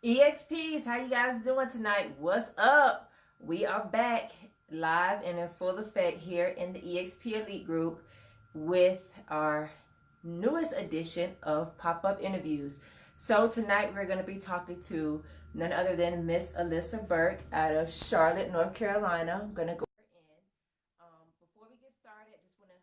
EXPs, how you guys doing tonight? What's up? We are back live and in full effect here in the EXP Elite group with our newest edition of pop-up interviews. So tonight we're going to be talking to none other than Miss Alisa Burke out of Charlotte, North Carolina. I'm going to go in. Before we get started, I just want to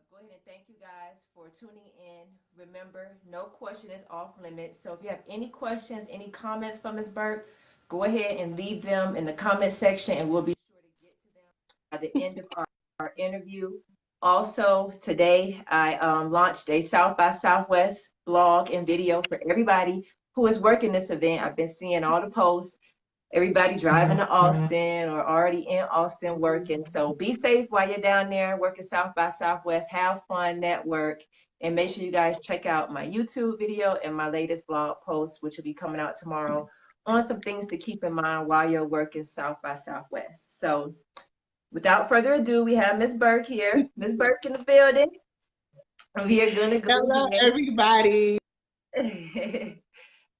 go ahead and thank you guys for tuning in. Remember, no question is off limits. So if you have any questions, any comments from Ms. Burke, go ahead and leave them in the comment section and we'll be sure to get to them at the end of our interview. Also, today I launched a South by Southwest blog and video for everybody who is working this event. I've been seeing all the posts, everybody driving to Austin or already in Austin working. So be safe while you're down there working South by Southwest. Have fun, network, and make sure you guys check out my YouTube video and my latest blog post, which will be coming out tomorrow, on some things to keep in mind while you're working South by Southwest. So without further ado, we have Miss Burke here. Miss Burke in the building. We are going to go Hello, everybody.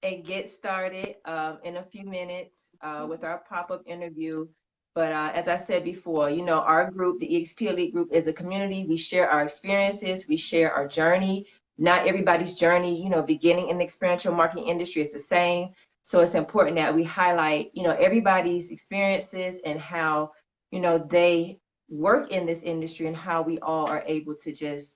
and get started in a few minutes with our pop-up interview. But as I said before, you know, our group, the EXP Elite group, is a community. We share our experiences, we share our journey. Not everybody's journey, you know, beginning in the experiential marketing industry is the same. So it's important that we highlight, you know, everybody's experiences and how, you know, they work in this industry and how we all are able to just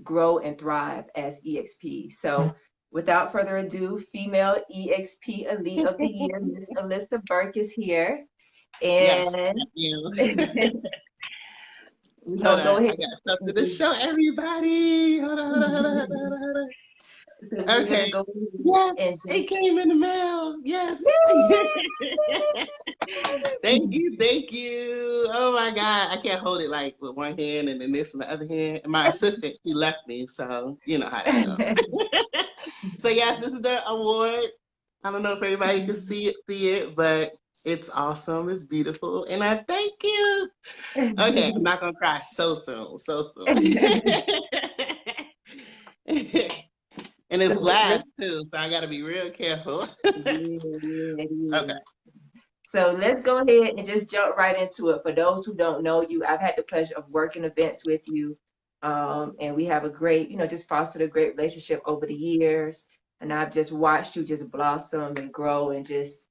grow and thrive as EXP. So without further ado, female EXP Elite of the Year, Miss Alisa Burke is here. Yes, And thank you. we're Hold gonna go on, ahead. I got something to show everybody. Hold on, hold on, hold on, hold on, hold on. So we're gonna Okay. go Yes, and it came in the mail. Yes. Thank you, thank you. Oh my God, I can't hold it like with one hand and then this in the other hand. And my assistant, she left me, so you know how that goes. So yes, this is the award. I don't know if everybody can see it, but it's awesome. It's beautiful, and I thank you. Okay, I'm not gonna cry so soon, so soon. And it's glass too, so I gotta be real careful. Okay. So let's go ahead and just jump right into it. For those who don't know you, I've had the pleasure of working events with you. And we have a great, you know, just fostered a great relationship over the years. And I've just watched you just blossom and grow and just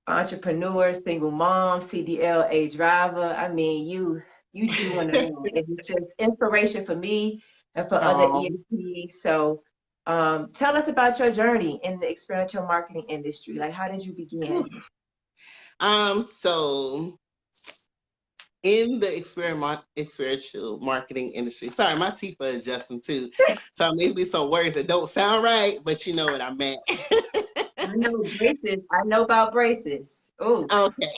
entrepreneur, single mom, CDLA driver. I mean, you doing it all. And it's just inspiration for me and for other EXPs. So tell us about your journey in the experiential marketing industry. Like, how did you begin? So in the experiential marketing industry, sorry, my teeth are adjusting too. So maybe some words that don't sound right, but you know what I meant. I know braces. I know about braces. Oh, Okay.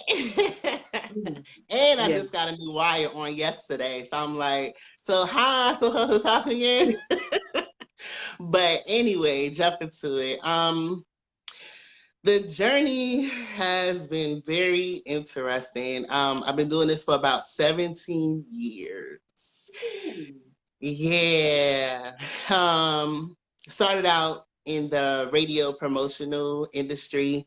And I yeah. just got a new wire on yesterday. So I'm like, so hi, so what's happening? But anyway, jump into it. The journey has been very interesting. I've been doing this for about 17 years. Yeah. Started out in the radio promotional industry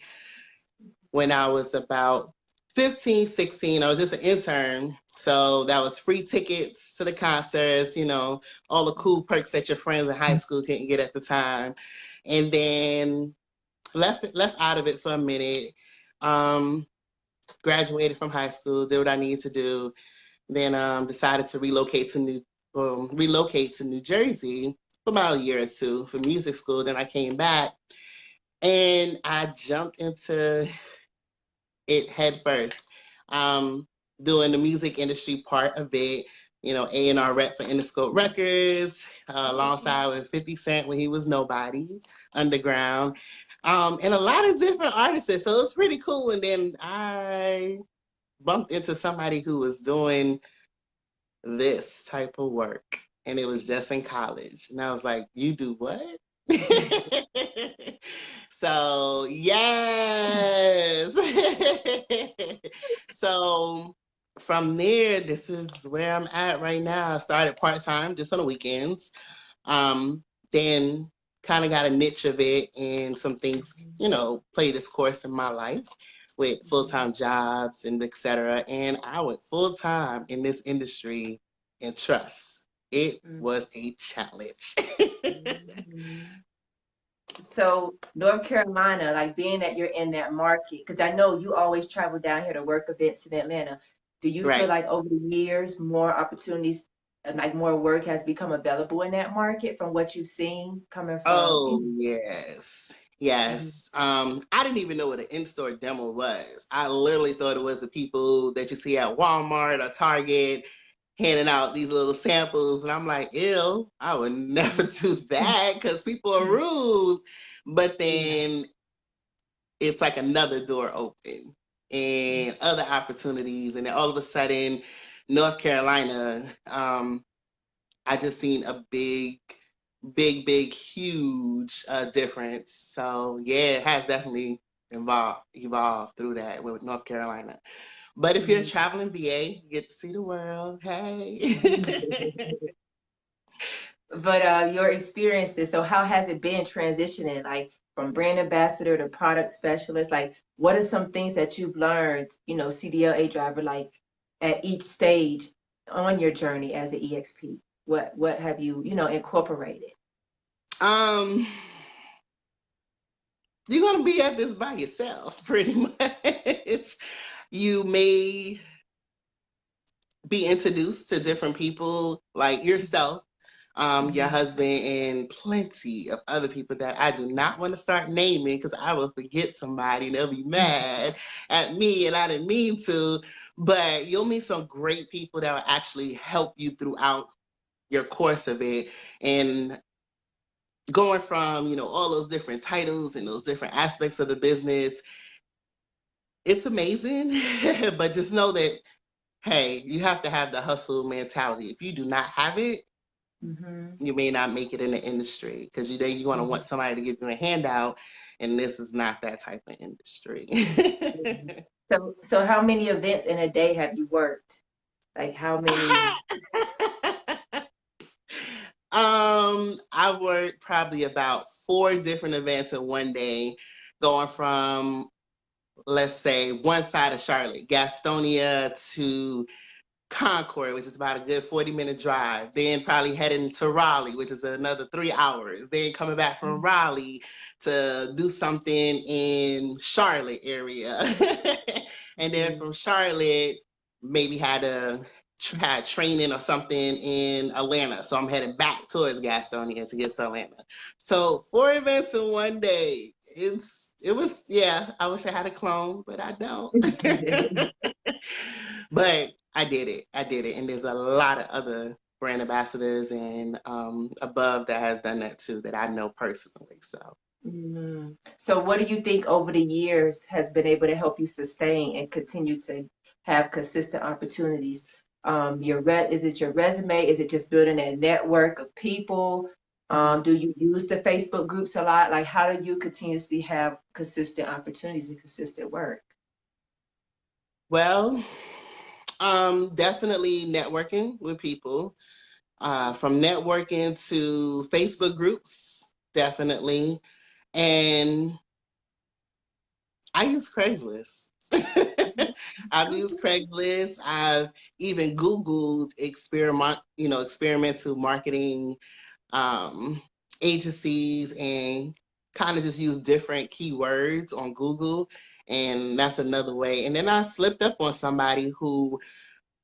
when I was about 15, 16. I was just an intern. So that was free tickets to the concerts, you know, all the cool perks that your friends in high school couldn't get at the time. And then left out of it for a minute. Um, Graduated from high school, did what I needed to do. Then decided to relocate to New Jersey for about a year or two for music school. Then I came back and I jumped into it head first. Doing the music industry part of it, you know, A&R rep for Interscope Records, alongside with 50 Cent when he was nobody, underground, and a lot of different artists. So it was pretty cool. And then I bumped into somebody who was doing this type of work, and it was just in college. And I was like, you do what? So yes. So from there, this is where I'm at right now. I started part-time just on the weekends. Then kind of got a niche of it, and some things, played its course in my life with full-time jobs and etc. And I went full-time in this industry, and trust, it was a challenge. So North Carolina, like being that you're in that market, because I know you always travel down here to work events in Atlanta. Do you feel Right. like over the years, more opportunities, like more work has become available in that market from what you've seen coming from, Oh, yes. Yes. I didn't even know what an in-store demo was. I literally thought it was the people that you see at Walmart or Target handing out these little samples. And I'm like, ew, I would never do that because people are rude. But then it's like another door open and other opportunities. And then all of a sudden, North Carolina, I just seen a big, huge difference. So yeah, it has definitely evolved through that with North Carolina. But if you're a traveling VA, you get to see the world. Hey. But your experiences, so how has it been transitioning, like from brand ambassador to product specialist? Like, what are some things that you've learned, CDLA driver, like at each stage on your journey as an EXP? What have you, incorporated? um, you're gonna be at this by yourself, pretty much. You may be introduced to different people like yourself, your husband, and plenty of other people that I do not want to start naming because I will forget somebody and they'll be mad at me and I didn't mean to. But you'll meet some great people that will actually help you throughout your course of it. And going from, all those different titles and those different aspects of the business, it's amazing. But just know that, hey, you have to have the hustle mentality. If you do not have it, you may not make it in the industry because you're going to want somebody to give you a handout, and this is not that type of industry. So how many events in a day have you worked? Like how many? I worked probably about 4 different events in one day, going from, let's say, one side of Charlotte, Gastonia, to Concord, which is about a good 40-minute drive. Then probably heading to Raleigh, which is another 3 hours. Then coming back from Raleigh to do something in Charlotte area. And then from Charlotte, maybe had training or something in Atlanta. So I'm heading back towards Gastonia to get to Atlanta. So 4 events in one day. Yeah, I wish I had a clone, but I don't. But I did it. And there's a lot of other brand ambassadors and above that has done that too that I know personally. So So what do you think over the years has been able to help you sustain and continue to have consistent opportunities? Is it your resume? Is it just building a network of people? Do you use the Facebook groups a lot? Like, how do you continuously have consistent opportunities and consistent work? well, definitely networking with people. From networking to Facebook groups, definitely. And I use Craigslist. I've used Craigslist. I've even Googled experimental marketing agencies and kind of just use different keywords on Google. And that's another way. And then I slipped up on somebody who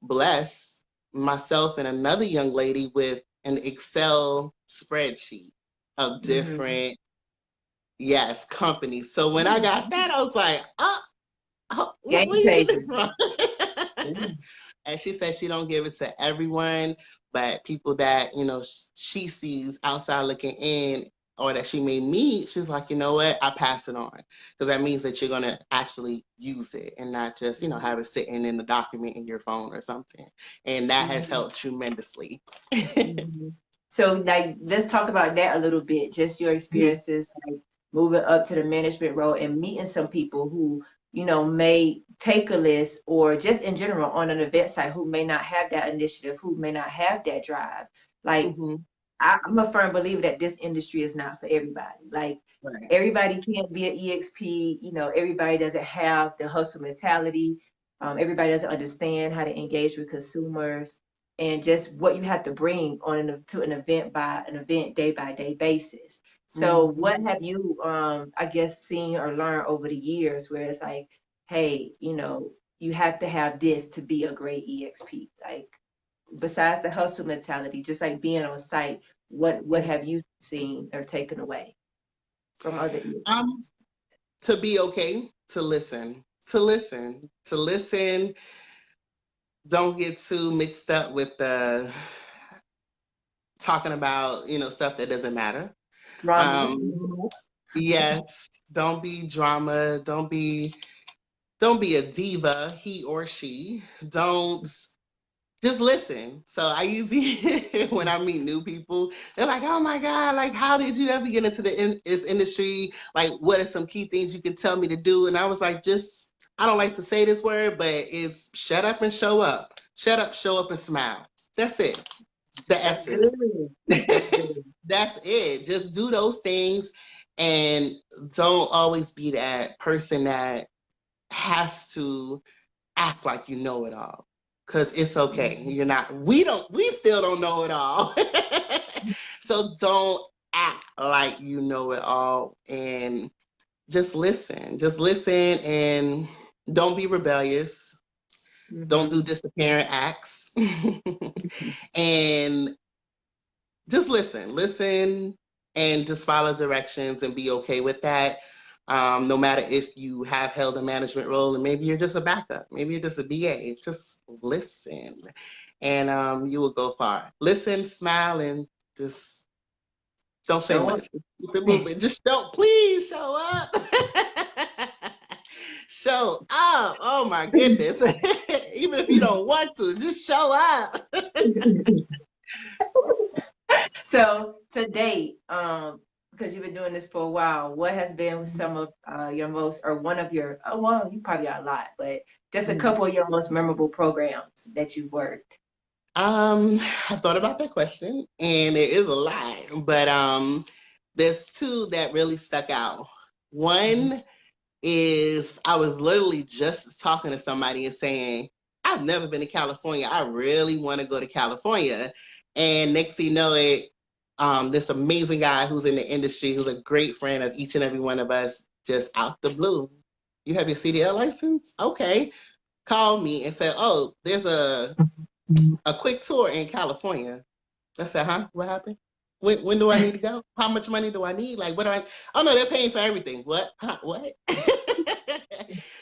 blessed myself and another young lady with an Excel spreadsheet of different, yes, companies. So when I got that, I was like, Game where you get changer. this from? And she said she don't give it to everyone, but people that, she sees outside looking in or that she may meet, she's like, you know what, I pass it on. Because that means that you're going to actually use it and not just, have it sitting in the document in your phone or something. And that has helped tremendously. So, like, let's talk about that a little bit. Just your experiences, like moving up to the management role and meeting some people who, may take a list or just in general on an event site who may not have that initiative, who may not have that drive. Like, I'm a firm believer that this industry is not for everybody. Like Right. everybody can't be an EXP. You know, everybody doesn't have the hustle mentality. Everybody doesn't understand how to engage with consumers and just what you have to bring to an event by an event day by day basis. So, what have you, I guess, seen or learned over the years where it's like, hey, you know, you have to have this to be a great EXP? Like, besides the hustle mentality, just like being on site, what have you seen or taken away from other EXPs? Um, to be okay, to listen, to listen. Don't get too mixed up with the talking about, stuff that doesn't matter. Drama. Um, yes, don't be drama. Don't be a diva, he or she. Don't just listen. So I usually, when I meet new people, they're like, "Oh my God, like, how did you ever get into this industry? Like, what are some key things you can tell me to do?" And I was like, I don't like to say this word, but it's shut up and show up. Shut up, show up, and smile. That's it. The That's good. essence. That's good. That's it. Just do those things and don't always be that person that has to act like you know it all. Cause it's okay. You're not, we still don't know it all. So don't act like you know it all and just listen. Just listen and don't be rebellious. Don't do disappearing acts. And just listen, and just follow directions and be okay with that. No matter if you have held a management role and maybe you're just a backup, maybe you're just a BA, just listen and you will go far. Listen, smile, and just don't say Show up. much. Keep it moving. Just don't, please show up. Show up. Oh my goodness. Even if you don't want to, just show up. So to date, because you've been doing this for a while, what has been some of your most, or one of your, oh well, you probably got a lot, but just a couple of your most memorable programs that you've worked? I thought about that question, and there is a lot, but there's two that really stuck out. One is I was literally just talking to somebody and saying, I've never been to California. I really want to go to California. And next thing you know it, this amazing guy who's in the industry, who's a great friend of each and every one of us, just out the blue. You have your CDL license? Okay. Called me and said, oh, there's a quick tour in California. I said, huh? What happened? When do I need to go? How much money do I need? Like, what do I? Oh no, they're paying for everything. What? Huh? What?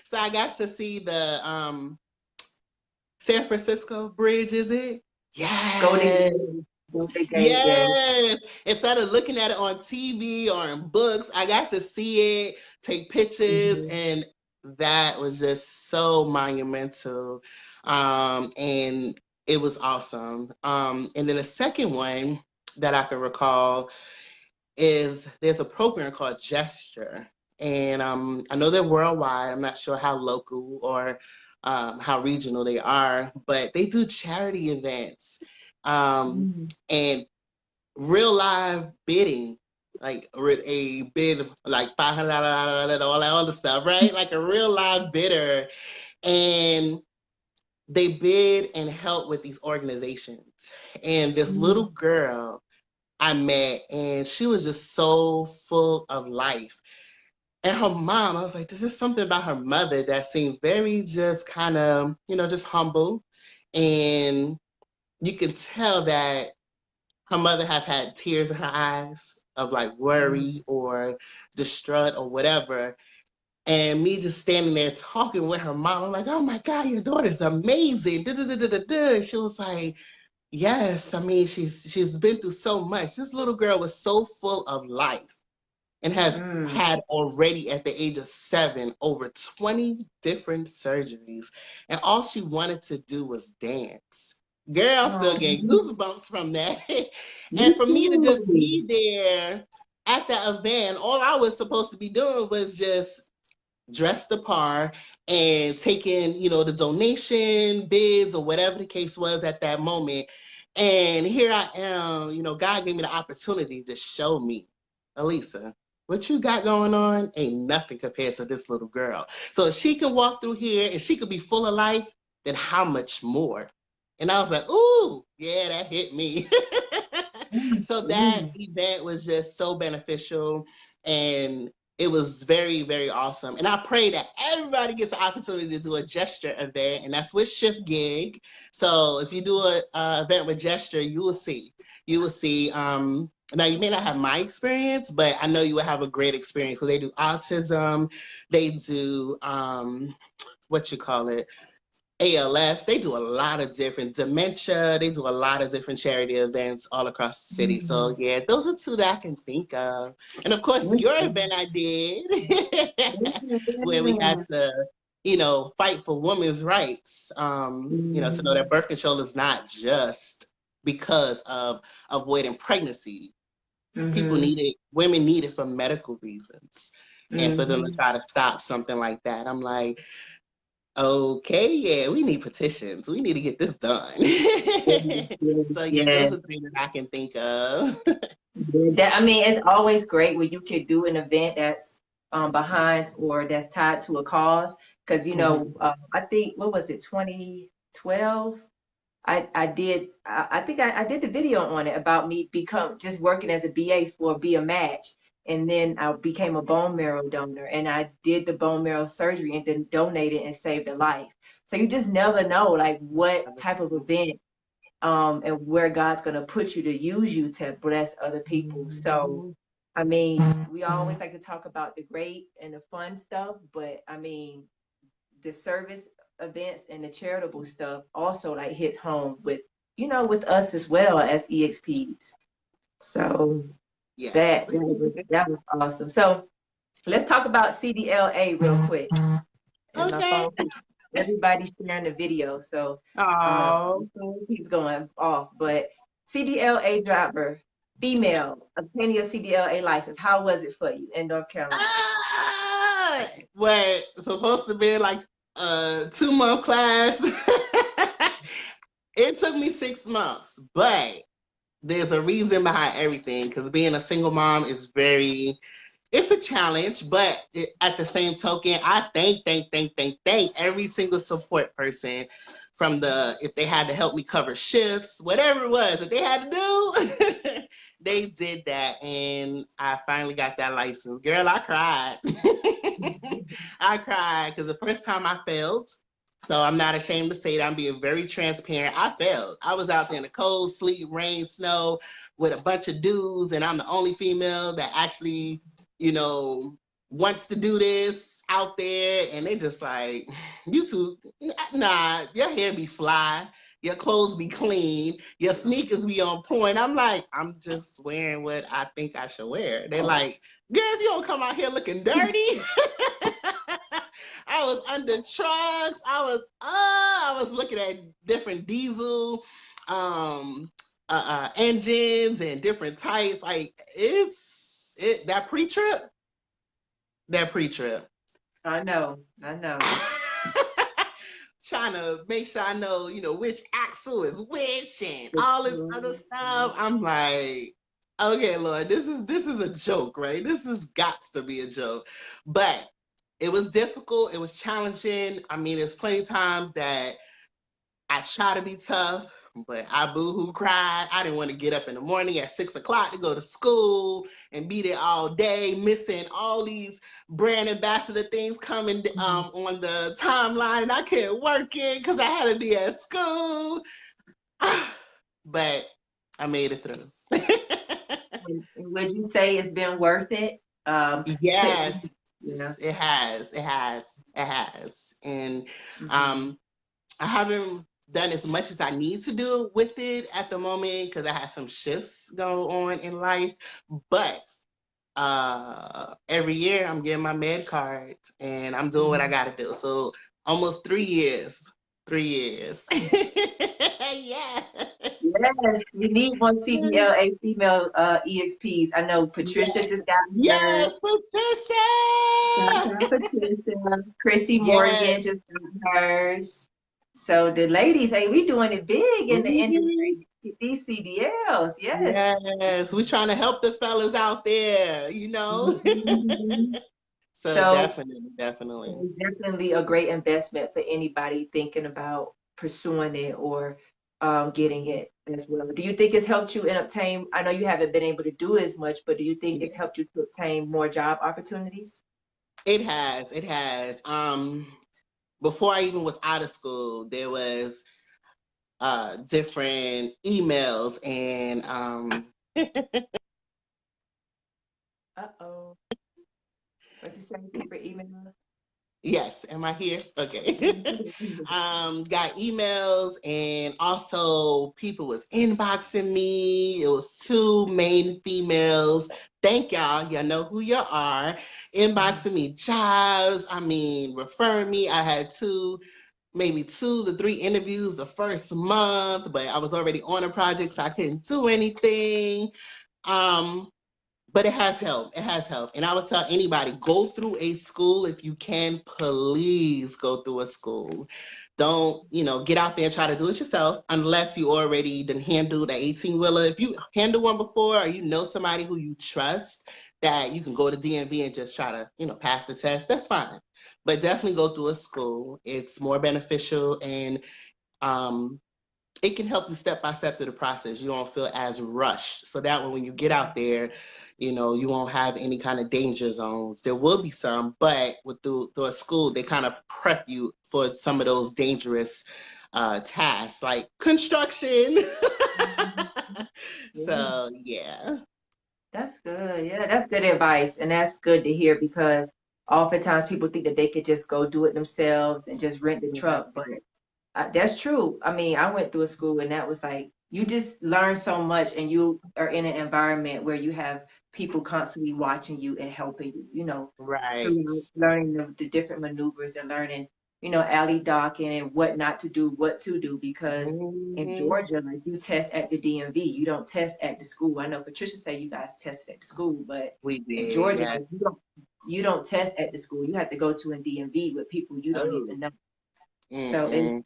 So I got to see the San Francisco Bridge. Is it? Golden Yes. Gate. Golden Gate, yeah. Yes. Instead of looking at it on TV or in books, I got to see it, take pictures, and that was just so monumental. And it was awesome. And then the second one that I can recall is there's a program called Gesture. And I know they're worldwide. I'm not sure how local or how regional they are, but they do charity events and real live bidding, like a bid of like $500, all that other stuff, right? Like a real live bidder. And they bid and help with these organizations. And this little girl I met, and she was just so full of life. And her mom, I was like, there's just something about her mother that seemed very just kind of, just humble. And you can tell that her mother have had tears in her eyes of like worry or distraught or whatever. And me just standing there talking with her mom, I'm like, oh my God, your daughter's amazing. Da, da, da, da, da, da. She was like, yes, I mean, she's been through so much. This little girl was so full of life and has had already at the age of 7 over 20 different surgeries. And all she wanted to do was dance. Girl, I'm still getting goosebumps from that. And for me to just be there at that event, all I was supposed to be doing was just dress the par and taking, the donation bids or whatever the case was at that moment. And here I am, you know, God gave me the opportunity to show me, Alisa, what you got going on ain't nothing compared to this little girl. So if she can walk through here and she could be full of life, then how much more? And I was like, ooh, yeah, that hit me. So that event was just so beneficial. And it was very, very awesome. And I pray that everybody gets the opportunity to do a gesture event, and that's with Shift Gig. So if you do a event with gesture, you will see. You will see. Now you may not have my experience, but I know you will have a great experience because they do autism, they do what you call it, ALS. They do a lot of different dementia. They do a lot of different charity events all across the city. So yeah, those are two that I can think of. And of course, your event I did, where we had to, you know, fight for women's rights. You know, to know that birth control is not just because of avoiding pregnancy. People need it. Women need it for medical reasons, and for them to try to stop something like that, I'm like, okay, yeah, we need petitions. We need to get this done. So yeah, those are things that I can think of. That, I mean, it's always great when you can do an event that's behind or that's tied to a cause. Because, you know, I think, what was it, 2012? I think I did the video on it about me just working as a BA for Be a Match. And then I became a bone marrow donor, and I did the bone marrow surgery and then donated and saved a life. So you just never know, like, what type of event and where God's going to put you to use you to bless other people. So, I mean, we always like to talk about the great and the fun stuff, but I mean, the service events and the charitable stuff also like hits home with, you know, with us as well as EXPs. So Yes. that was awesome. So let's talk about CDLA real quick. And my phone, everybody's sharing the video, so it keeps going off. But CDLA driver, female, obtaining a CDLA license. How was it for you in North Carolina? Well, supposed to be like a 2-month class. It took me 6 months, but there's a reason behind everything, because being a single mom is it's a challenge, but at the same token, I thank every single support person from if they had to help me cover shifts, whatever it was that they had to do, they did that. And I finally got that license. Girl, I cried. I cried because the first time I failed, so I'm not ashamed to say that. I'm being very transparent. I failed. I was out there in the cold, sleet, rain, snow with a bunch of dudes, and I'm the only female that actually, you know, wants to do this out there. And they just like, you two, nah, your hair be fly, your clothes be clean, your sneakers be on point. I'm like, I'm just wearing what I think I should wear. They're like, girl, if you don't come out here looking dirty. I was under trucks. I was looking at different diesel engines and different types. Like that pre-trip. I know. Trying to make sure I know, you know, which axle is which and all this other stuff. I'm like, okay, Lord, this is a joke, right? This has got to be a joke. But it was difficult. It was challenging. I mean, there's plenty of times that I try to be tough, but I boo-hoo cried. I didn't want to get up in the morning at 6 o'clock to go to school and be there all day, missing all these brand ambassador things coming on the timeline. And I couldn't work it because I had to be at school. But I made it through. Would you say it's been worth it? Yes, it has. And I haven't done as much as I need to do with it at the moment because I have some shifts go on in life. But every year I'm getting my med card and I'm doing what I got to do. So almost 3 years. 3 years. Yeah. Yes, we need more CDLA female EXPs. I know Patricia just got hers. Yes, Patricia. Patricia. Chrissy Morgan just got hers. So the ladies, hey, we doing it big in the Mhm. industry. These CDLs, yes. Yes, we're trying to help the fellas out there, Mhm. So So definitely. it's definitely a great investment for anybody thinking about pursuing it or getting it as well. Do you think it's helped you in obtain? I know you haven't been able to do as much, but do you think it's helped you to obtain more job opportunities? It has, it has. Before I even was out of school, there was different emails and Uh-oh. What you say? People email? yes, am I here? Okay. Got emails and also people was inboxing me. It was two main females. Thank y'all. Y'all know who you are. Inboxing me jobs. I mean, referring me. I had maybe 2 to 3 interviews the first month, but I was already on a project, so I couldn't do anything. Um, but it has helped. It has helped. And I would tell anybody, go through a school if you can. Please go through a school. Don't, get out there and try to do it yourself unless you already done handled the 18-wheeler. If you handled one before or you know somebody who you trust that you can go to DMV and just try to, pass the test, that's fine. But definitely go through a school. It's more beneficial and um, it can help you step by step through the process. You don't feel as rushed. So that way, when you get out there, you won't have any kind of danger zones. There will be some, but through a school, they kind of prep you for some of those dangerous tasks like construction. Yeah. So, yeah. That's good. Yeah, that's good advice. And that's good to hear because oftentimes people think that they could just go do it themselves and just rent the truck. But that's true. I mean, I went through a school and that was like, you just learn so much and you are in an environment where you have people constantly watching you and helping you, Right. through learning the different maneuvers and learning, alley docking and what not to do, what to do, because in Mhm. Georgia, like you test at the DMV, you don't test at the school. I know Patricia said you guys tested at the school, but We in did, Georgia, yeah. you don't test at the school. You have to go to a DMV with people you don't Oh. even know. So Mm-mm.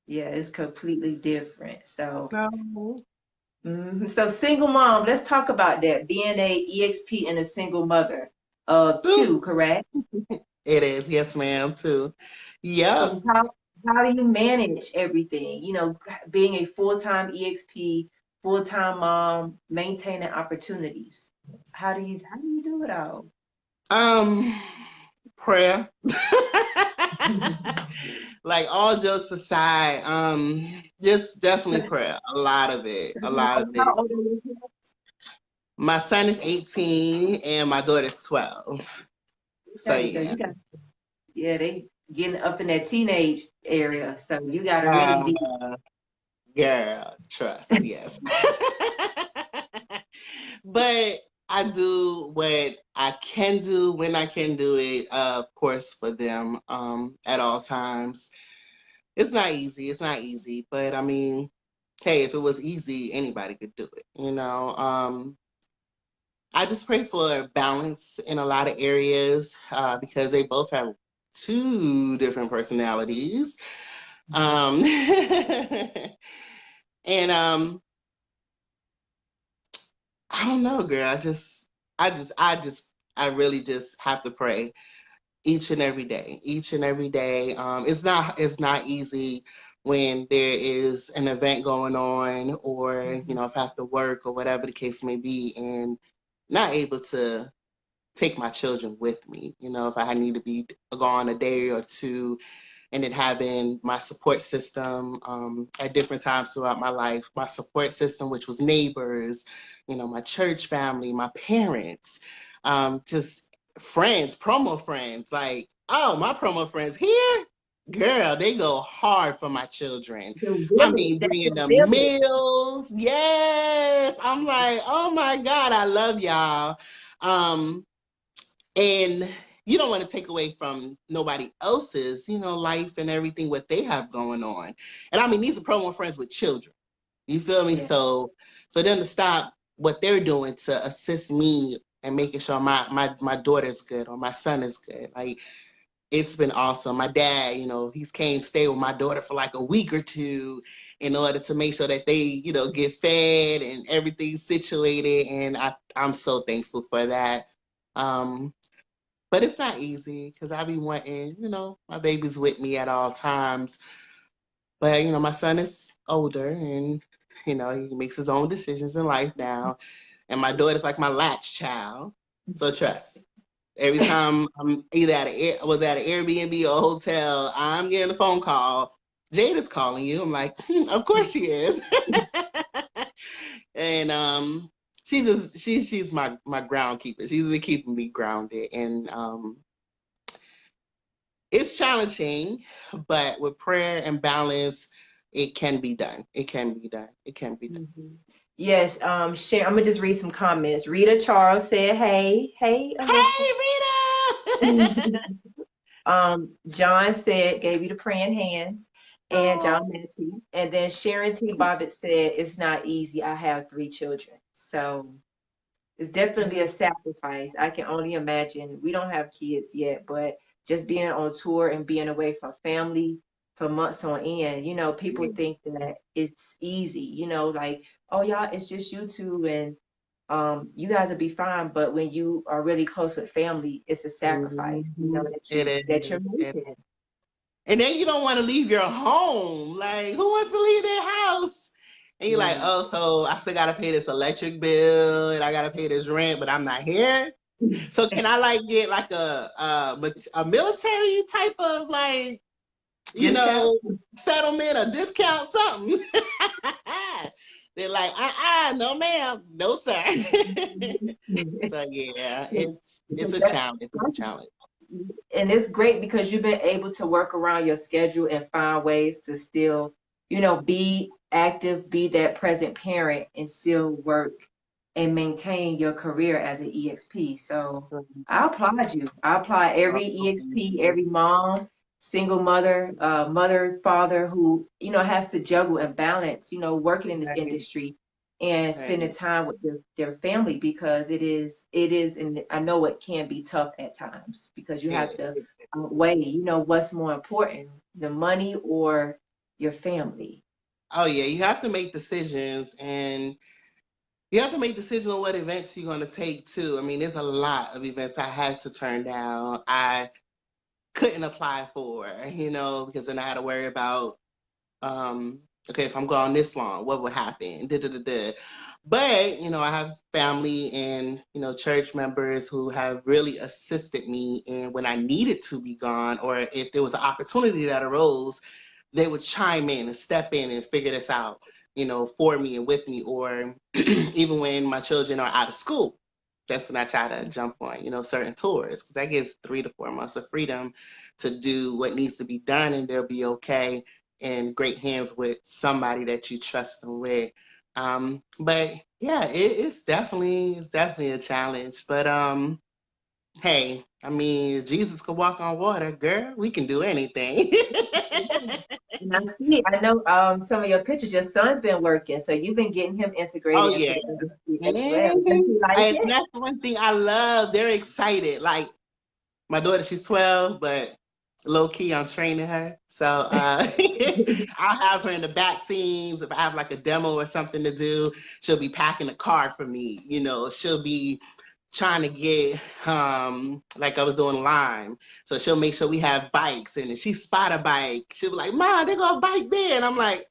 it's completely different. So, No. so single mom, let's talk about that. Being a EXP and a single mother of Ooh, two, correct? it is, yes, ma'am, too. Yep. So how do you manage everything? Being a full-time EXP, full-time mom, maintaining opportunities. How do you do it all? Um, prayer. Like all jokes aside, just definitely prayer. A lot of it. A lot of How it. old are your kids? My son is 18 and my daughter's 12. So Okay, so yeah. you got they getting up in that teenage area. So you gotta really Uh, be girl, trust, yes. But I do what I can do when I can do it, of course, for them at all times. It's not easy. It's not easy. But I mean, hey, if it was easy, anybody could do it. I just pray for balance in a lot of areas because they both have two different personalities. Um, and I don't know, girl. I really just have to pray each and every day. It's not easy when there is an event going on, or if I have to work or whatever the case may be, and not able to take my children with me. If I need to be gone a day or two, and then having my support system at different times throughout my life, my support system, which was neighbors, my church family, my parents, just friends, promo friends. Like, oh, my promo friends here, girl, they go hard for my children. the I village. mean, That's bringing the them village. meals. Yes. I'm like, oh my God, I love y'all. Um, and you don't want to take away from nobody else's, life and everything what they have going on. And I mean, these are promo friends with children. You feel me? Yeah. So for them to stop what they're doing to assist me and making sure my daughter's good or my son is good, like it's been awesome. My dad, he's came stay with my daughter for like a week or two in order to make sure that they, get fed and everything's situated. And I'm so thankful for that. Um, but it's not easy because I be wanting, my baby's with me at all times. But, my son is older and, he makes his own decisions in life now. And my daughter's like my latch child. So trust. Every time I'm either was at an Airbnb or a hotel, I'm getting a phone call. Jade is calling you. I'm like, of course she is. And she's my ground keeper. She's been keeping me grounded. And it's challenging, but with prayer and balance, it can be done. It can be done. It can be done. Mm-hmm. Yes, Sharon, I'm gonna just read some comments. Rita Charles said, "Hey, Alisa." Hey, Rita. John said, gave you the praying hands, and John Matthew. And then Sharon T. Bobbitt said, it's not easy. I have 3 children. So it's definitely a sacrifice. I can only imagine. We don't have kids yet, but just being on tour and being away from family for months on end, people think that it's easy, like, oh, y'all, it's just you two and you guys will be fine. But when you are really close with family, it's a sacrifice, that you're making. And then you don't want to leave your home. Like, who wants to leave their house? And you're like, oh, so I still got to pay this electric bill and I got to pay this rent, but I'm not here. So can I like get like a military type of like, settlement or discount, something? They're like, no, ma'am, no, sir. So yeah, it's a challenge. It's a challenge. And it's great because you've been able to work around your schedule and find ways to still, be active, be that present parent, and still work and maintain your career as an EXP. So I applaud you. I applaud every EXP, every mom, single mother, mother, father who, has to juggle and balance, working in this industry and spending time with their family, because it is, and I know it can be tough at times because you have to weigh, what's more important, the money or your family. Oh yeah, you have to make decisions, and you have to make decisions on what events you're going to take too. I mean, there's a lot of events I had to turn down. I couldn't apply for, because then I had to worry about, okay, if I'm gone this long, what would happen? But, I have family and, church members who have really assisted me in when I needed to be gone, or if there was an opportunity that arose, they would chime in and step in and figure this out, for me and with me. Or even when my children are out of school, that's when I try to jump on, certain tours, because that gives 3 to 4 months of freedom to do what needs to be done, and they'll be okay in great hands with somebody that you trust them with. But yeah, it's definitely a challenge. But hey, I mean, if Jesus could walk on water, girl, we can do anything. And I know some of your pictures, your son's been working, so you've been getting him integrated into the industry as well. Does he like it? That's one thing I love. They're excited. Like my daughter, she's 12, but low key, I'm training her. So I'll have her in the back scenes. If I have like a demo or something to do, she'll be packing a car for me. She'll be trying to get like I was doing Lime. So she'll make sure we have bikes, and if she spot a bike, she'll be like, Mom, they got a bike there. And I'm like,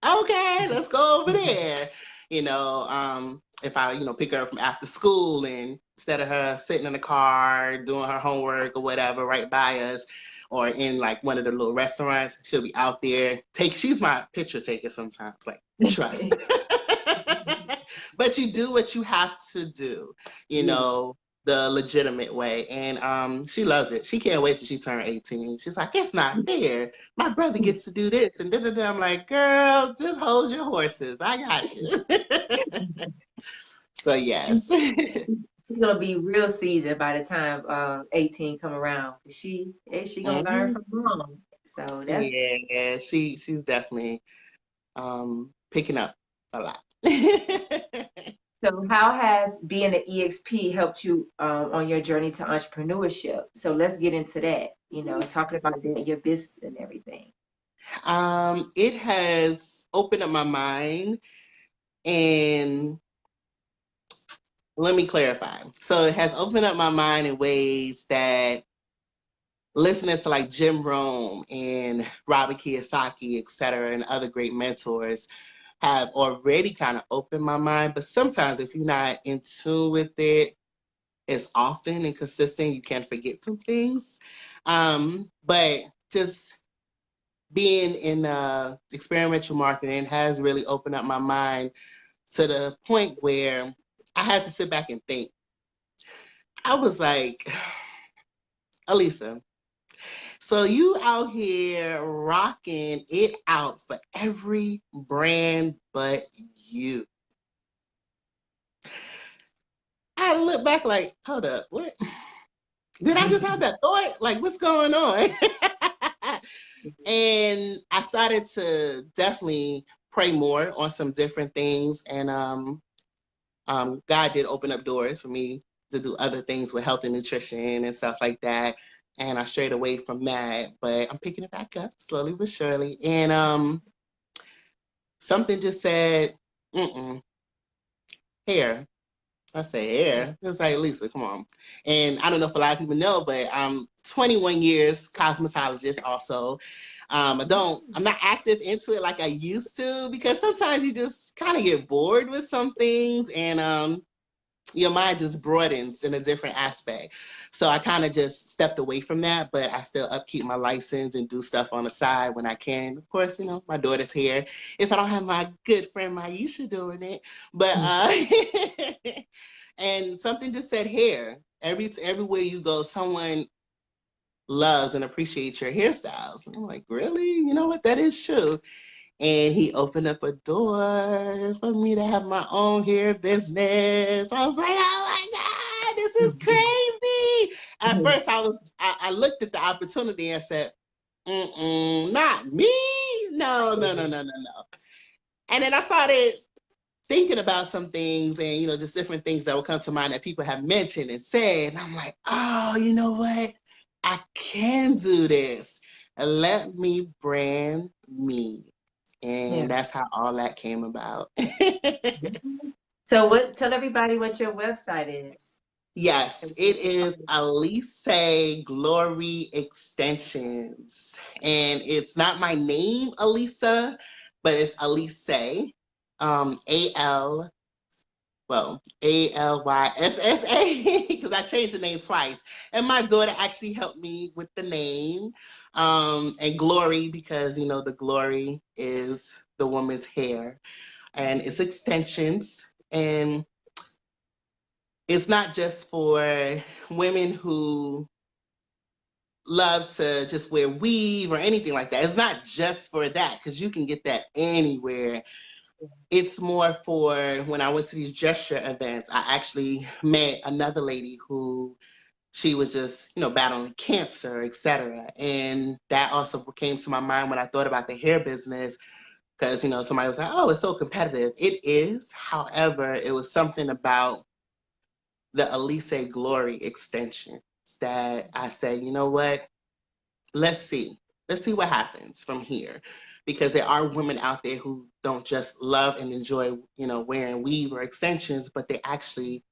okay, let's go over there. If I, pick her up from after school, and instead of her sitting in the car doing her homework or whatever right by us, or in like one of the little restaurants, she'll be out there. She's my picture taker sometimes, like, trust. But you do what you have to do, the legitimate way. And she loves it. She can't wait till she turns 18. She's like, it's not fair. My brother gets to do this. And I'm like, girl, just hold your horses. I got you. So yes. She's gonna be real seasoned by the time 18 come around. She gonna learn from mom. So that's she's definitely picking up a lot. So how has being an EXP helped you on your journey to entrepreneurship? So let's get into that, talking about that, your business and everything. It has opened up my mind, and let me clarify. So it has opened up my mind in ways that listening to like Jim Rohn and Robert Kiyosaki, et cetera, and other great mentors have already kind of opened my mind. But sometimes if you're not in tune with it as often and consistent, you can forget some things. But just being in experiential marketing has really opened up my mind to the point where I had to sit back and think. I was like, Alisa, so you out here rocking it out for every brand but you. I look back like, hold up, what? Did I just have that thought? Like, what's going on? And I started to definitely pray more on some different things. And God did open up doors for me to do other things with health and nutrition and stuff like that. And I strayed away from that, but I'm picking it back up slowly but surely. And something just said, mm-mm, hair. I say hair. It's like, Lisa, come on. And I don't know if a lot of people know, but I'm 21 years cosmetologist also. I'm not active into it like I used to, because sometimes you just kind of get bored with some things, and your mind just broadens in a different aspect. So I kind of just stepped away from that, but I still upkeep my license and do stuff on the side when I can. Of course, my daughter's here. If I don't have my good friend Maisha doing it, but and something just said hair. Everywhere you go, someone loves and appreciates your hairstyles. And I'm like, really? You know what? That is true. And he opened up a door for me to have my own hair business. I was like, oh my God, this is crazy. At first I looked at the opportunity and said, not me. No, no, no, no, no, no. And then I started thinking about some things, and just different things that will come to mind that people have mentioned and said. And I'm like, oh, you know what? I can do this. Let me brand me. Yeah. And that's how all that came about. So tell everybody what your website is. Yes, it is Alisa Glory Extensions. And it's not my name, Alisa, but it's Alisa. A-L, well, Alyssa, because I changed the name twice. And my daughter actually helped me with the name. And Glory, because, the glory is the woman's hair. And it's extensions. And it's not just for women who love to just wear weave or anything like that. It's not just for that, because you can get that anywhere. It's more for when I went to these gesture events. I actually met another lady who she was just, battling cancer, etc. And that also came to my mind when I thought about the hair business, because, somebody was like, oh, it's so competitive. It is. However, it was something about the Alisa Glory extensions that I said, you know what? Let's see. Let's see what happens from here. Because there are women out there who don't just love and enjoy, wearing weave or extensions, but they actually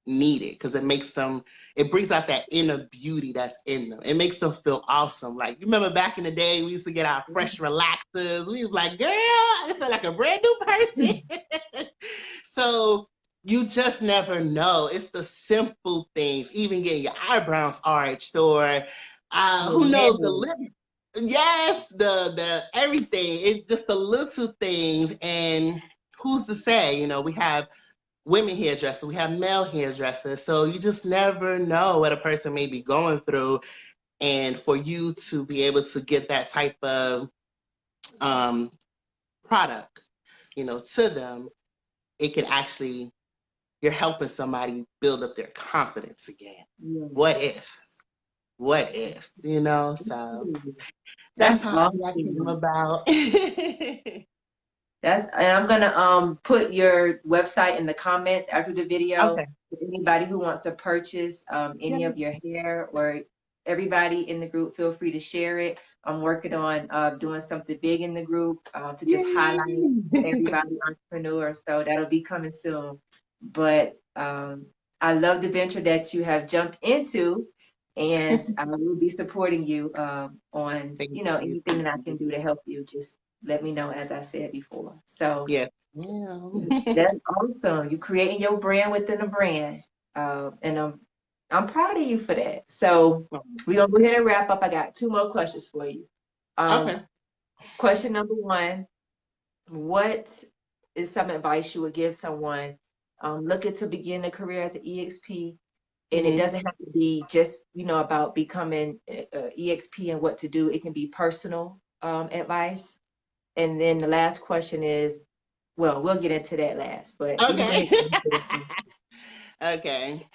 need it, because it brings out that inner beauty that's in them. It makes them feel awesome. Like, you remember back in the day, we used to get our fresh relaxers. We was like, girl, I feel like a brand new person. So you just never know. It's the simple things, even getting your eyebrows arched, or who knows, the lip. Yes, the everything. It's just the little things. And who's to say? We have women hairdressers, we have male hairdressers. So you just never know what a person may be going through. And for you to be able to get that type of product, to them, it can actually, you're helping somebody build up their confidence again. Yeah. What if? What if? So That's that's how all that came awesome. about. And I'm gonna put your website in the comments after the video. Okay. For anybody who wants to purchase any of your hair, or everybody in the group, feel free to share it. I'm working on doing something big in the group to just highlight Yay. everybody entrepreneur. So that'll be coming soon. But I love the venture that you have jumped into, and I will be supporting you on, Thank you know, you. anything that I can do to help you. Just let me know, as I said before. So Yes. Yeah. that's awesome. You creating your brand within a brand, and I'm proud of you for that. So we're gonna go ahead and wrap up. I got two more questions for you. Okay. Question number one: what is some advice you would give someone looking to begin a career as an EXP? And it Hmm. doesn't have to be just, you know, about becoming EXP and what to do. It can be personal advice. And then the last question is, well, we'll get into that last, but you can go Okay. ahead and answer this one. Okay.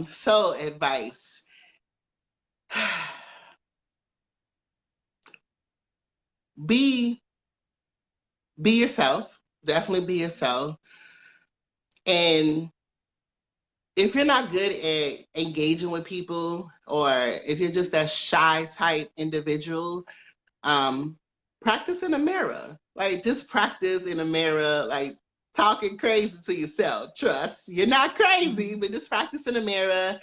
So advice. Be be yourself. Definitely be yourself. And if you're not good at engaging with people, or if you're just a shy type individual, um, practice in a mirror. Like, just practice in a mirror, like talking crazy to yourself. Trust, you're not crazy, but just practice in a mirror,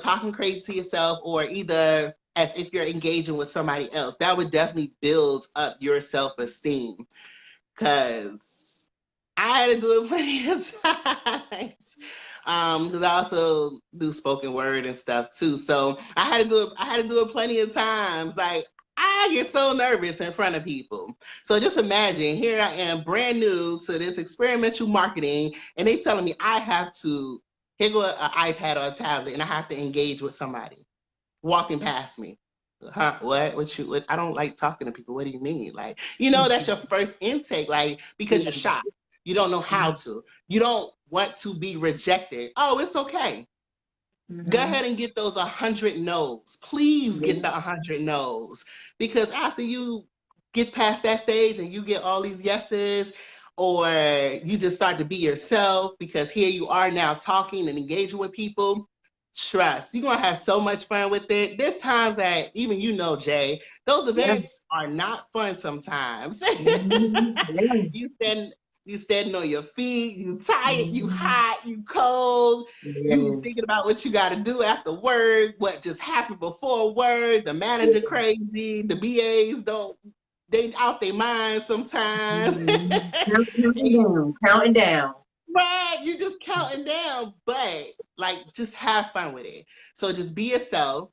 talking crazy to yourself, or either as if you're engaging with somebody else. That would definitely build up your self-esteem, because I had to do it plenty of times. Because I also do spoken word and stuff too. So I had to do it. I had to do it plenty of times. Like, I get so nervous in front of people. So just imagine, here I am, brand new to this experiential marketing, and they telling me I have to, here go an iPad or a tablet, and I have to engage with somebody walking past me. Huh? What you? What? I don't like talking to people. What do you mean? Like, that's your first intake. Like, because you're shy, you don't know how to. You don't want to be rejected. Oh, it's okay. Go Mm-hmm. ahead and get those 100 no's. Please get Yeah. the 100 no's, because after you get past that stage and you get all these yeses, or you just start to be yourself, because here you are now talking and engaging with people. Trust, you're gonna have so much fun with it. There's times that even Jay, those Yeah. events are not fun sometimes. Mhm. Yeah. you stand you standing on your feet, you tired, you Mhm. hot, you cold, you Yes. thinking about what you got to do after work, what just happened before work, the manager Yeah. crazy, the BAs don't, they out their minds sometimes. Mhm. Counting And down, counting down. right, you just counting down, but like, just have fun with it. So just be yourself,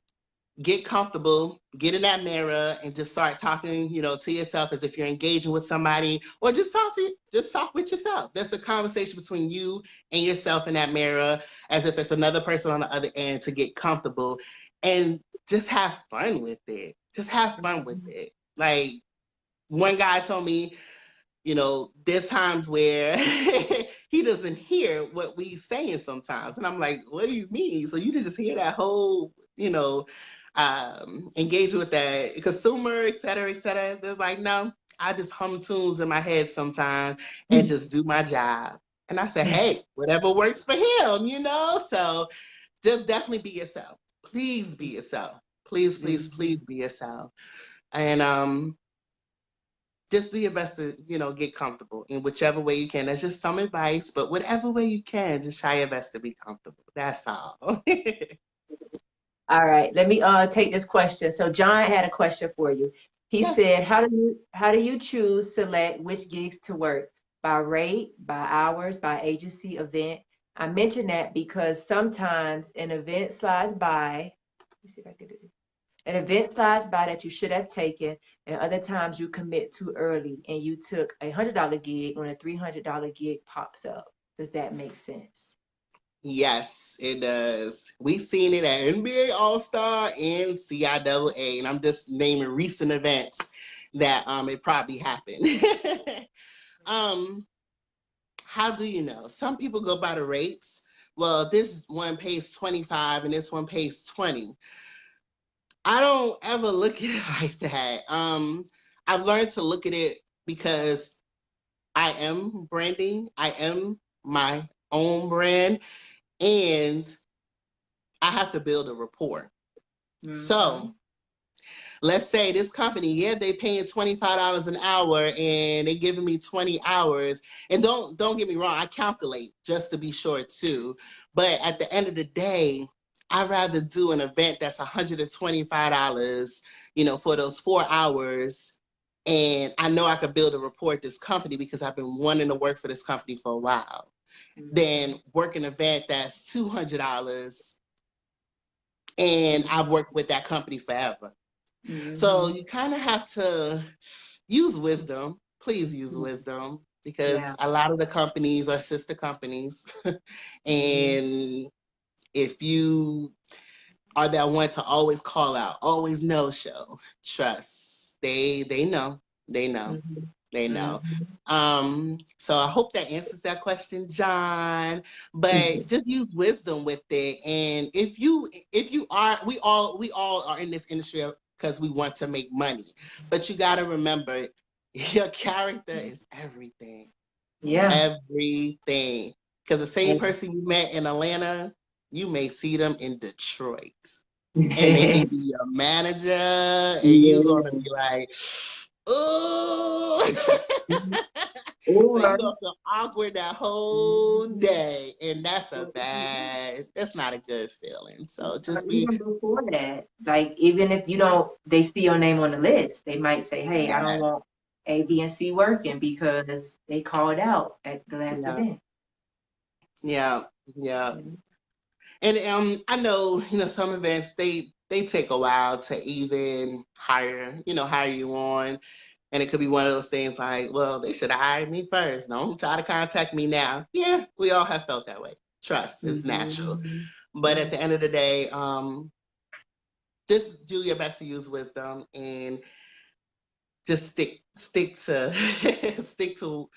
get comfortable, get in that mirror, and just start talking, to yourself as if you're engaging with somebody, or just talk with yourself. That's a conversation between you and yourself in that mirror, as if it's another person on the other end, to get comfortable and just have fun with it. Just have fun with it. Like, one guy told me, there's times where he doesn't hear what we saying sometimes. And I'm like, what do you mean? So you didn't just hear that whole, engage with that consumer, et cetera, et cetera. There's like, no, I just hum tunes in my head sometimes and just do my job. And I said, hey, whatever works for him, So just definitely be yourself. Please be yourself. Please, please, please Mhm. be yourself. And just do your best to, get comfortable in whichever way you can. That's just some advice, but whatever way you can, just try your best to be comfortable. That's all. All right, let me take this question. So John had a question for you. He Yes. said, how do you choose select which gigs to work? By rate, by hours, by agency, event? I mention that because sometimes an event slides by. Let me see if I can do this. An event slides by that you should have taken, and other times you commit too early and you took $100 gig when a $300 gig pops up. Does that make sense? Yes, it does. We seen it at NBA All Star and CIAA, and I'm just naming recent events that it probably happened. um, how do you know? Some people go by the rates. Well, this one pays 25 and this one pays 20. I don't ever look at it like that. I've learned to look at it because I am branding. I am my own brand, and I have to build a rapport. Mm-hmm. So let's say this company, yeah, they paying $25 an hour and they giving me 20 hours. And don't get me wrong, I calculate just to be sure too. But at the end of the day, I'd rather do an event that's $125, for those 4 hours. And I know I could build a rapport with this company because I've been wanting to work for this company for a while. Mm-hmm. Than work an event that's $200 and I've worked with that company forever. Mm-hmm. So you kind of have to use wisdom. Please use wisdom, because a lot of the companies are sister companies. And if you are that one to always call out, always no show, trust, they know. Mm-hmm. They know. Mm-hmm. So I hope that answers that question, John. But just use wisdom with it. And if you are, we all are in this industry because we want to make money. But you got to remember, your character is everything. Yeah. Everything. Because the same person you met in Atlanta, you may see them in Detroit. And they may be your manager, and you're going to be like, oh. So you're going to feel awkward that whole day. And that's not a good feeling. So just be. Even before that, like, even if they see your name on the list, they might say, hey, I don't want A, B, and C working because they called out at the last event. Yeah. And I know, some events, they take a while to even hire you on. And it could be one of those things like, well, they should have hired me first. Don't try to contact me now. Yeah, we all have felt that way. Trust is natural. But at the end of the day, just do your best to use wisdom and just stick to stick to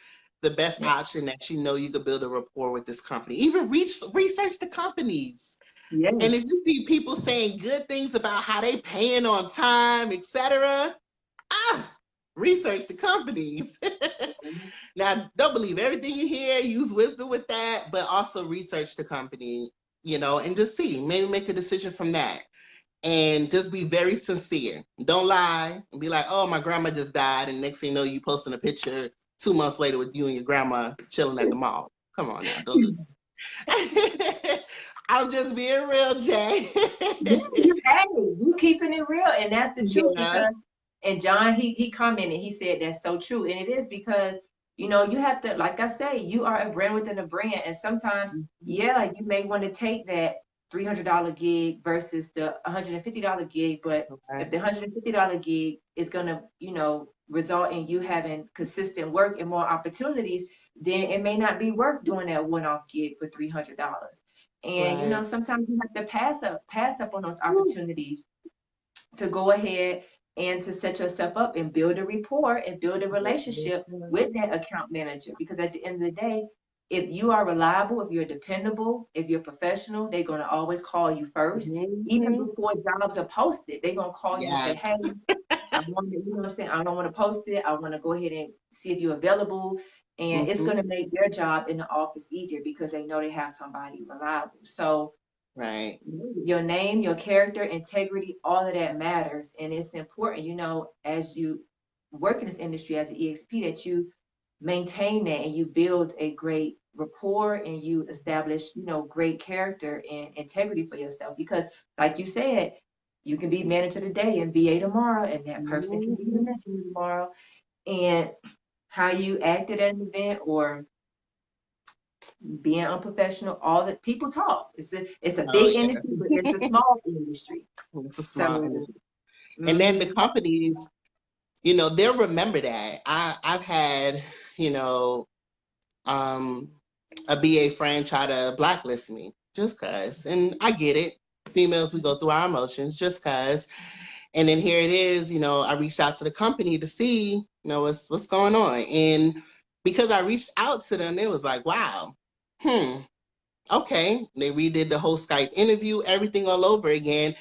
the best option that you could build a rapport with this company. Even research the companies. Yes. And if you see people saying good things about how they paying on time, etc., research the companies. Now, don't believe everything you hear. Use wisdom with that, but also research the company, and just see. Maybe make a decision from that. And just be very sincere. Don't lie and be like, oh, my grandma just died. And next thing you know, you posting a picture 2 months later with you and your grandma chilling at the mall. Come on now. Don't do that. I'm just being real, Jay. You keeping it real. And that's the truth. Because, and John, he commented, he said that's so true. And it is because, you have to, like I say, you are a brand within a brand. And sometimes, you may want to take that $300 gig versus the $150 gig. But if the $150 gig is going to, result in you having consistent work and more opportunities, then it may not be worth doing that one-off gig for $300. And, sometimes you have to pass up on those opportunities to go ahead and to set yourself up and build a rapport and build a relationship with that account manager. Because at the end of the day, if you are reliable, if you're dependable, if you're professional, they're going to always call you first. Even before jobs are posted, they're going to call you and say, hey, I want to, what I'm saying? I don't want to post it. I want to go ahead and see if you're available. And it's going to make their job in the office easier because they know they have somebody reliable. So your name, your character, integrity, all of that matters. And it's important, as you work in this industry as an EXP, that you maintain that and you build a great rapport and you establish, great character and integrity for yourself. Because like you said, you can be manager today and BA tomorrow, and that person can be the manager tomorrow. And how you acted at an event or being unprofessional, all that people talk. It's a big industry, but it's a small industry. It's a small industry. And then the companies, they'll remember that. I've had, a BA friend try to blacklist me just cause. And I get it. Females, we go through our emotions just cause. And then here it is, I reached out to the company to see, what's going on. And because I reached out to them, it was like, wow, okay. They redid the whole Skype interview, everything all over again.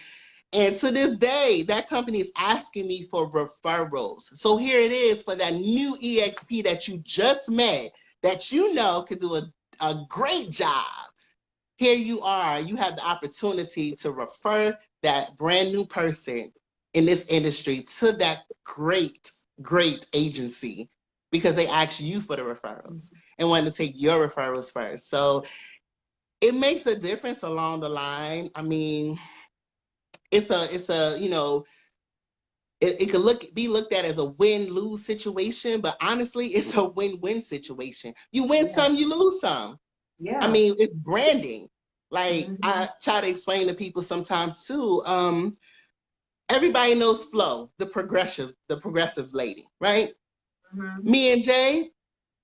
And to this day, that company is asking me for referrals. So here it is for that new EXP that you just met, that you know could do a great job. Here you are. You have the opportunity to refer that brand new person in this industry to that great, great agency because they asked you for the referrals and wanted to take your referrals first. So it makes a difference along the line. I mean, it's a it could be looked at as a win-lose situation, but honestly, it's a win-win situation. You win some, you lose some. I Yeah. mean, it's branding. Like Mm-hmm. I try to explain to people sometimes too. Everybody knows Flo, the progressive lady, right? Mm-hmm. Me and Jay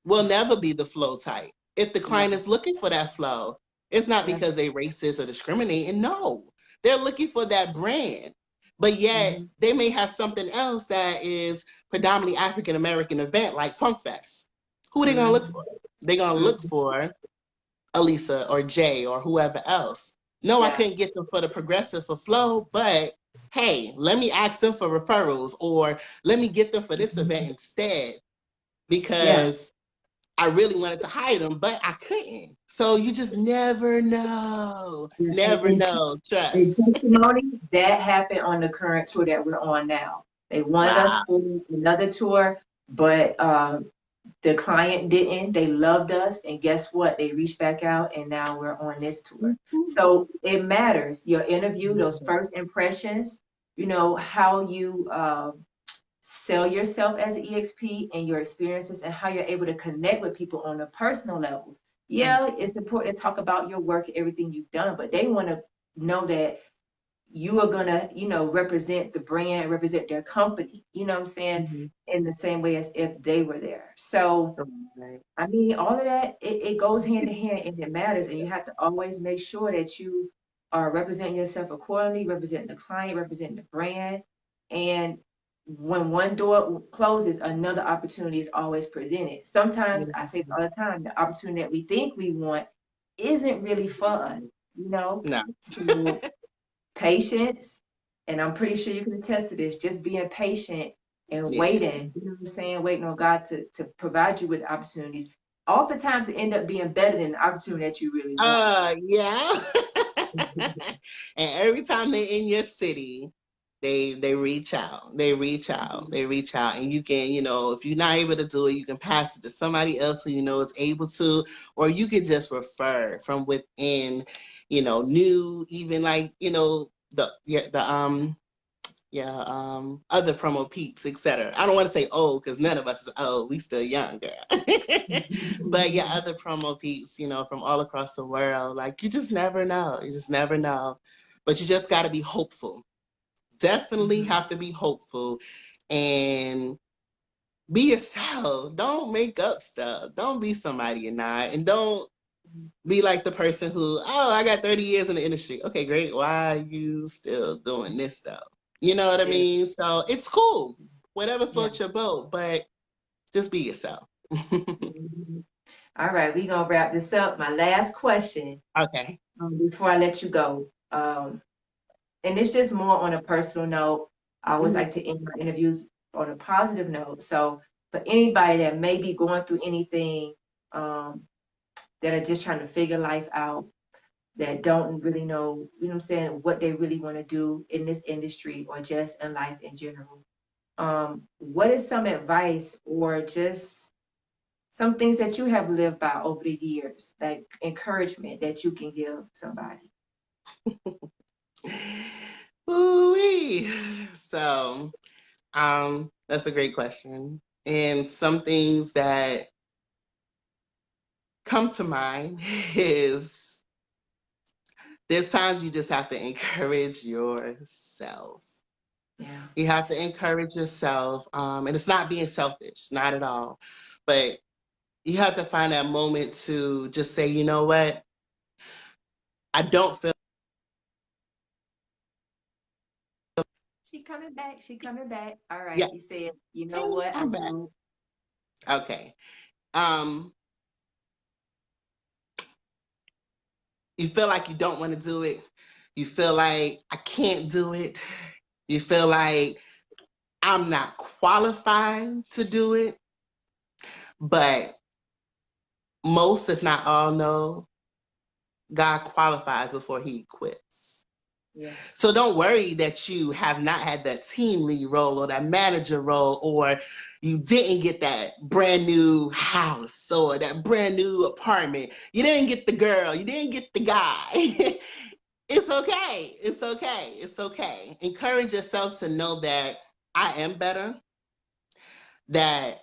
will never be the Flo type. If the Yeah. client is looking for that Flo, it's not Yeah. because they racist or discriminating. No, they're looking for that brand. But yet Mm-hmm. they may have something else that is predominantly African American event like Funk Fest. Who are they gonna look Mm-hmm. for? They're gonna look for Alisa or Jay or whoever else. No, I Yeah. couldn't get them for the progressive for Flow, but hey, let me ask them for referrals or let me get them for this event Mm-hmm. instead Yeah. because I really wanted to hire them, but I couldn't. So you just never know. Yeah. Never know. And Trust. testimony, that happened on the current tour that we're on now. They wanted us Wow. for another tour, but the client didn't. They loved us, and guess what? They reached back out, and now we're on this tour. So it matters. Your interview, those first impressions, how you sell yourself as an EXP and your experiences and how you're able to connect with people on a personal level. Yeah, it's important to talk about your work, everything you've done, but they want to know that you are gonna, represent the brand, represent their company, you know what I'm saying, Mhm. in the same way as if they were there. So Right. I mean, all of that, it goes hand in hand and it matters. And you have to always make sure that you are representing yourself accordingly, representing the client, representing the brand. And when one door closes, another opportunity is always presented. Sometimes I say this all the time, the opportunity that we think we want isn't really fun. No. So patience, and I'm pretty sure you can attest to this, just being patient and Yeah. waiting, you know what I'm saying, waiting on God to provide you with opportunities. Oftentimes it end up being better than the opportunity that you really want. Yeah. And every time they're in your city, they reach out. They reach out. They reach out. And you can, if you're not able to do it, you can pass it to somebody else who you know is able to, or you can just refer from within, new, even like, other promo peeps, etc. I don't want to say old because none of us is old. We still young, girl. But yeah, other promo peeps, from all across the world. Like you just never know. You just never know. But you just got to be hopeful. Definitely Mhm. have to be hopeful and be yourself. Don't make up stuff. Don't be somebody you're not. And don't be like the person who, oh, I got 30 years in the industry. Okay, great. Why are you still doing this stuff? You know what I Yeah, mean? So it's cool. Whatever yeah. floats your boat, but just be yourself. Mhm. All right, we're gonna wrap this up. My last question, Okay. before I let you go. And it's just more on a personal note. I always Mhm. like to end my interviews on a positive note. So for anybody that may be going through anything, um, that are just trying to figure life out, that don't really know, what I'm saying, what they really want to do in this industry or just in life in general. What is some advice or just some things that you have lived by over the years, like encouragement that you can give somebody? Ooh-wee. So, that's a great question. And some things that come to mind is there's times you just have to encourage yourself. Yeah. You have to encourage yourself. And it's not being selfish, not at all. But you have to find that moment to just say, you know what? I don't feel. She coming back. She coming back. All right. You Yes, said, you know what? I I'm back. don't. Okay. Um, you feel like you don't want to do it. You feel like I can't do it. You feel like I'm not qualified to do it. But most, if not all, know God qualifies before he equips. Yeah. So don't worry that you have not had that team lead role or that manager role, or you didn't get that brand new house or that brand new apartment. You didn't get the girl. You didn't get the guy. It's okay. It's okay. It's okay. Encourage yourself to know that I am better, that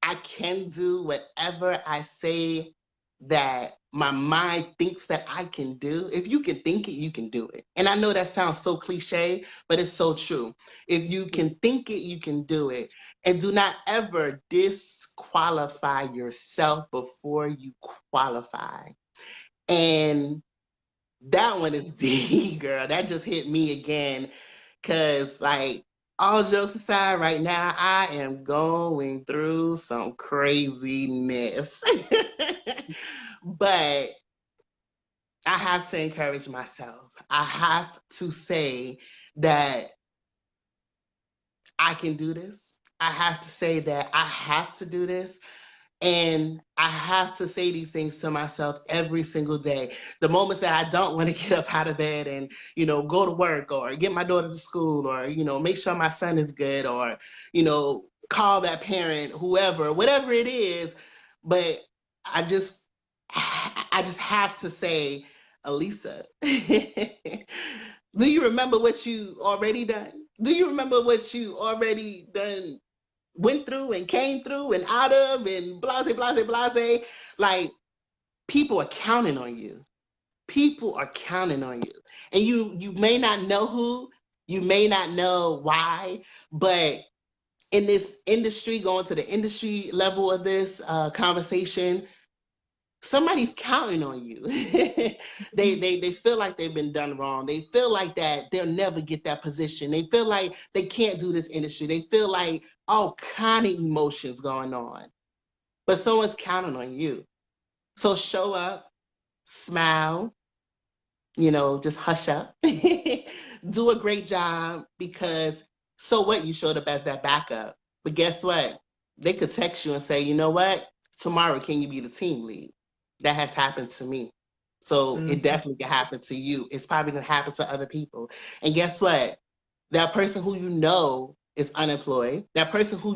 I can do whatever I say that my mind thinks that I can do. If you can think it, you can do it. And I know that sounds so cliche, but it's so true. If you can think it, you can do it. And do not ever disqualify yourself before you qualify. And that one is deep, girl. That just hit me again. Cause like, all jokes aside, right now, I am going through some craziness. But I have to encourage myself. I have to say that I can do this. I have to say that I have to do this. And I have to say these things to myself every single day. The moments that I don't want to get up out of bed and, go to work or get my daughter to school or, make sure my son is good or, call that parent, whoever, whatever it is. But I just have to say, Alisa, do you remember what you already done? Do you remember what you already done? Went through and came through and out of and blase, blase, blase. Like, people are counting on you. People are counting on you. And you may not know who, you may not know why, but in this industry, going to the industry level of this conversation, somebody's counting on you. They feel like they've been done wrong. They feel like that they'll never get that position. They feel like they can't do this industry. They feel like all kind of emotions going on. But someone's counting on you. So show up, smile, just hush up. Do a great job, because so what, you showed up as that backup. But guess what? They could text you and say, you know what? Tomorrow, can you be the team lead? That has happened to me. So it definitely can happen to you. It's probably going to happen to other people. And guess what? That person who is unemployed, that person who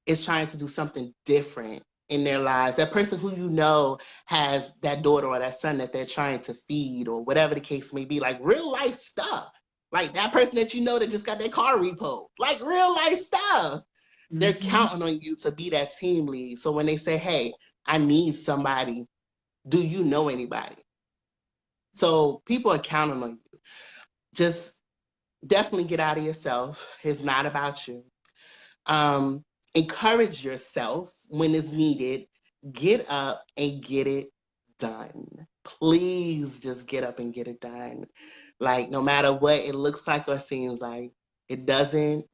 is trying to do something different in their lives, that person who has that daughter or that son that they're trying to feed or whatever the case may be, like real life stuff. Like that person that that just got their car repoed, like real life stuff. They're counting on you to be that team lead. So when they say, hey, I need somebody, do you know anybody? So people are counting on you. Just definitely get out of yourself. It's not about you. Encourage yourself when it's needed. Get up and get it done. Please just get up and get it done. Like, no matter what it looks like or seems like, it doesn't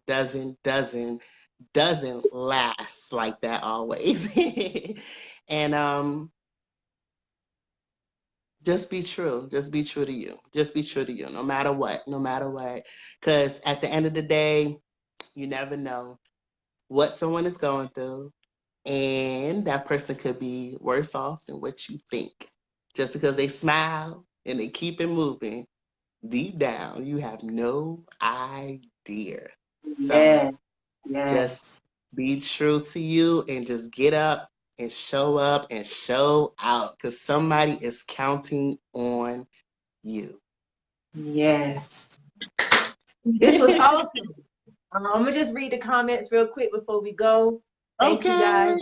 last like that always. And just be true. Just be true to you. Just be true to you, no matter what. Because at the end of the day, you never know what someone is going through, and that person could be worse off than what you think. Just because they smile and they keep it moving, deep down, you have no idea. So just be true to you and just get up and show out, because somebody is counting on you. Yes. This was awesome. I'm going to just read the comments real quick before we go. Thank you guys.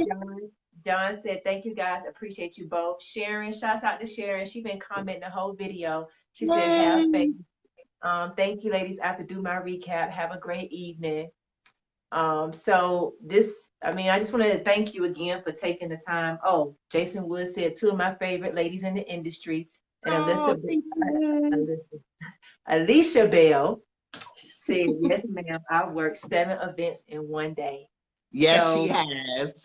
John said, thank you guys. Appreciate you both. Sharon, shouts out to Sharon. She's been commenting the whole video. She said, have faith. Thank you, ladies. I have to do my recap. Have a great evening. So this, I just want to thank you again for taking the time. Oh, Jason Wood said, two of my favorite ladies in the industry. And Alicia Bell said, yes, ma'am, I worked 7 events in one day. Yes, she has.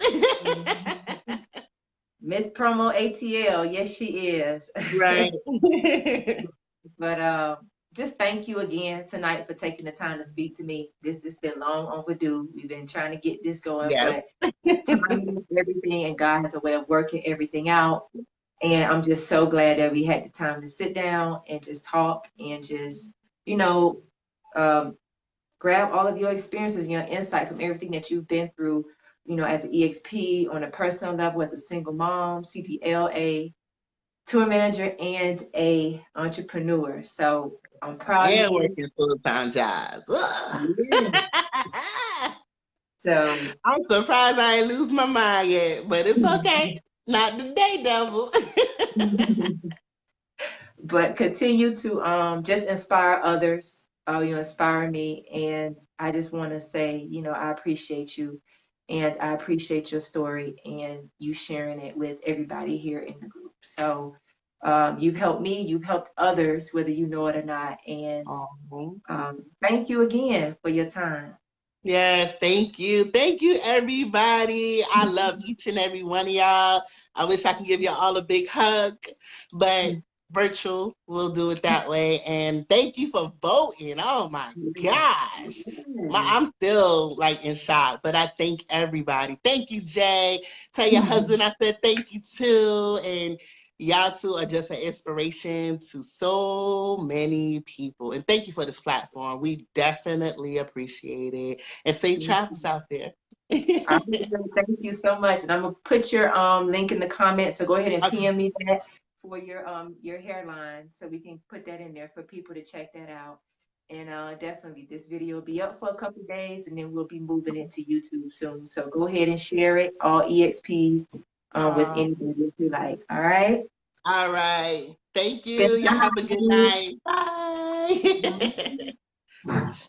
Miss Promo ATL, yes, she is. Right. But just thank you again tonight for taking the time to speak to me. This has been long overdue. We've been trying to get this going, Yes. but timing is everything, and God has a way of working everything out. And I'm just so glad that we had the time to sit down and just talk and just, you know, um, grab all of your experiences, your insight from everything that you've been through, as an EXP on a personal level, as a single mom, CPLA, tour manager, and a entrepreneur. So I'm proud of And you. working full-time jobs. Yeah. So I'm surprised I ain't lose my mind yet, but it's okay. Not today, devil. but continue to just inspire others. You inspire me, and I just want to say, I appreciate you, and I appreciate your story and you sharing it with everybody here in the group. So you've helped me, you've helped others, whether you know it or not. And Oh. thank you again for your time. Yes, thank you. Thank you, everybody. I love each and every one of y'all. I wish I could give y'all all a big hug, but virtual, we'll do it that way. And thank you for voting. Oh my gosh. I'm still like in shock, but I thank everybody. Thank you, Jay. Tell your husband I said thank you too. And y'all two are just an inspiration to so many people. And thank you for this platform. We definitely appreciate it. And safe travels out there. I thank you so much, and I'm gonna put your link in the comments. So go ahead and Okay. PM me that for your hairline, so we can put that in there for people to check that out. And definitely, this video will be up for a couple of days, and then we'll be moving into YouTube soon. So go ahead and share it, all EXPs, with anybody that you like. All right. All right. Thank Good you. Y'all have a good night. night. Bye.